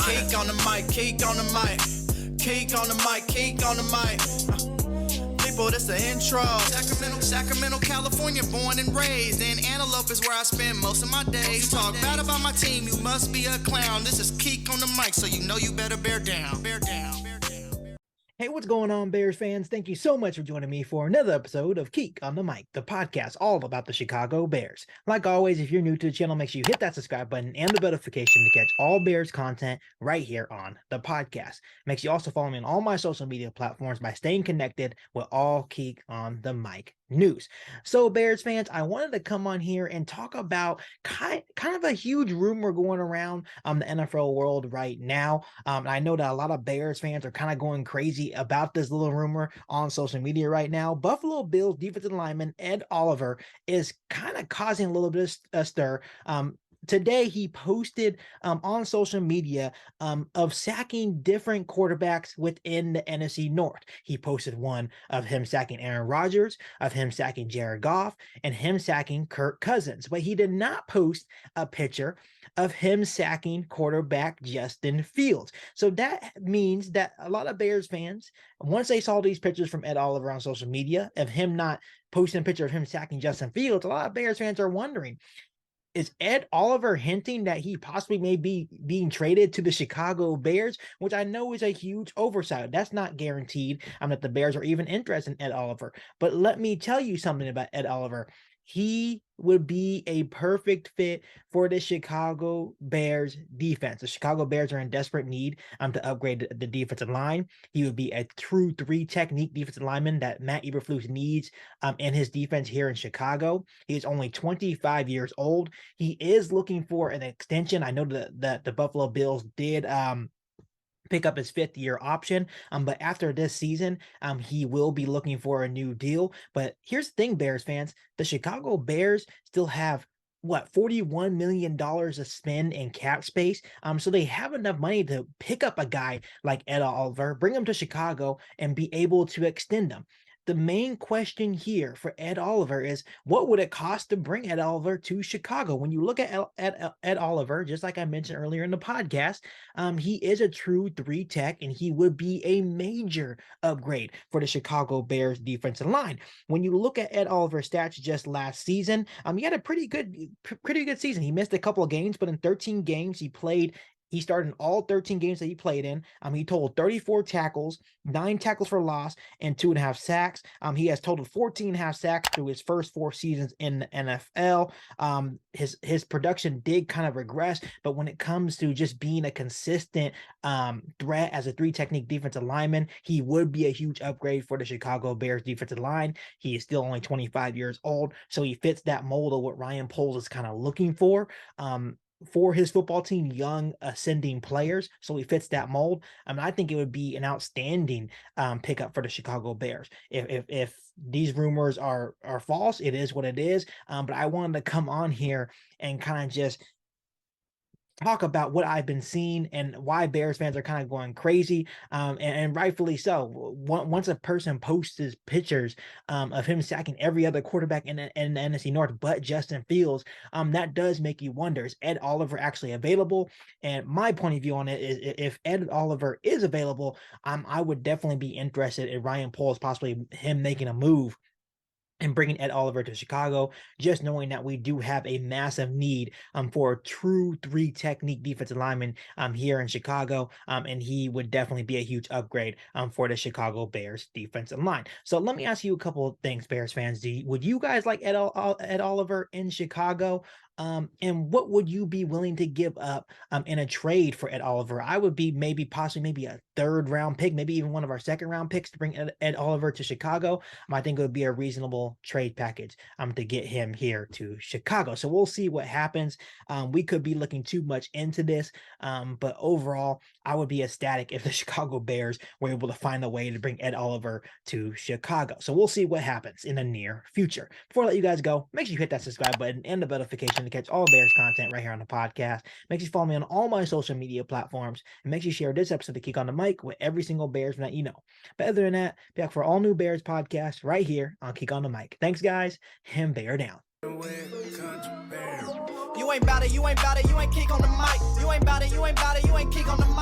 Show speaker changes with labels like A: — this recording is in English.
A: Keek on the mic, Keek on the mic. Keek on the mic, Keek on the mic. People, this the intro. Sacramento, California, born and raised. In Antelope is where I spend most of my days. Talk bad about my team, you must be a clown. This is Keek on the mic, so you know you better bear down. Bear down.
B: Hey, what's going on, Bears fans? Thank you so much for joining me for another episode of Keek on the Mic, the podcast all about the Chicago Bears. Like always, if you're new to the channel, make sure you hit that subscribe button and the notification to catch all Bears content right here on the podcast. Make sure you also follow me on all my social media platforms by staying connected with all Keek on the Mic news. So Bears fans, I wanted to come on here and talk about kind of a huge rumor going around the NFL world right now. I know that a lot of Bears fans are kind of going crazy about this little rumor on social media right now. Buffalo Bills defensive lineman Ed Oliver is kind of causing a little bit of a stir. Today, he posted on social media of sacking different quarterbacks within the NFC North. He posted one of him sacking Aaron Rodgers, of him sacking Jared Goff, and him sacking Kirk Cousins. But he did not post a picture of him sacking quarterback Justin Fields. So that means that a lot of Bears fans, once they saw these pictures from Ed Oliver on social media of him not posting a picture of him sacking Justin Fields, a lot of Bears fans are wondering, is Ed Oliver hinting that he possibly may be being traded to the Chicago Bears, which I know is a huge oversight. That's not guaranteed that the Bears are even interested in Ed Oliver. But let me tell you something about Ed Oliver. He would be a perfect fit for the Chicago Bears defense. The Chicago Bears are in desperate need to upgrade the defensive line. He would be a true three-technique defensive lineman that Matt Eberflus needs in his defense here in Chicago. He is only 25 years old. He is looking for an extension. I know that the Buffalo Bills did pick up his fifth-year option, but after this season, he will be looking for a new deal. But here's the thing, Bears fans, the Chicago Bears still have $41 million to spend in cap space. So they have enough money to pick up a guy like Ed Oliver, bring him to Chicago, and be able to extend him. The main question here for Ed Oliver is, what would it cost to bring Ed Oliver to Chicago? When you look at Ed Oliver, just like I mentioned earlier in the podcast, he is a true three-tech, and he would be a major upgrade for the Chicago Bears defensive line. When you look at Ed Oliver's stats just last season, he had a pretty good season. He missed a couple of games, but in 13 games he started in all 13 games that he played in. He totaled 34 tackles, 9 tackles for loss, and 2.5 sacks. He has totaled 14.5 sacks through his first 4 seasons in the NFL. His production did kind of regress, but when it comes to just being a consistent threat as a three-technique defensive lineman, he would be a huge upgrade for the Chicago Bears defensive line. He is still only 25 years old, so he fits that mold of what Ryan Poles is kind of looking for his football team, young ascending players. So he fits that mold. I think it would be an outstanding pickup for the Chicago Bears. If these rumors are false, it is what it is. But I wanted to come on here and kind of just talk about what I've been seeing and why Bears fans are kind of going crazy, and rightfully so. Once a person posts his pictures of him sacking every other quarterback in the NFC North but Justin Fields, that does make you wonder, is Ed Oliver actually available? And my point of view on it is, if Ed Oliver is available, I would definitely be interested in Ryan Poles possibly him making a move and bringing Ed Oliver to Chicago, just knowing that we do have a massive need for a true three-technique defensive lineman here in Chicago, and he would definitely be a huge upgrade for the Chicago Bears defensive line. So let me ask you a couple of things, Bears fans. Would you guys like Ed Oliver in Chicago? And what would you be willing to give up in a trade for Ed Oliver? I would be possibly a third-round pick, maybe even one of our second-round picks to bring Ed Oliver to Chicago. I think it would be a reasonable trade package to get him here to Chicago. So we'll see what happens. We could be looking too much into this, but overall, I would be ecstatic if the Chicago Bears were able to find a way to bring Ed Oliver to Chicago. So we'll see what happens in the near future. Before I let you guys go, make sure you hit that subscribe button and the notification to catch all Bears content right here on the podcast. Make sure you follow me on all my social media platforms, and make sure you share this episode of Keek on the Mic with every single Bears fan that you know. But other than that, be back for all new Bears podcasts right here on Keek on the Mic. Thanks, guys, and bear down.
A: You ain't bout it, you ain't bout it, you ain't Keek on the mic. You ain't bout it, you ain't bout it, you ain't Keek on the mic.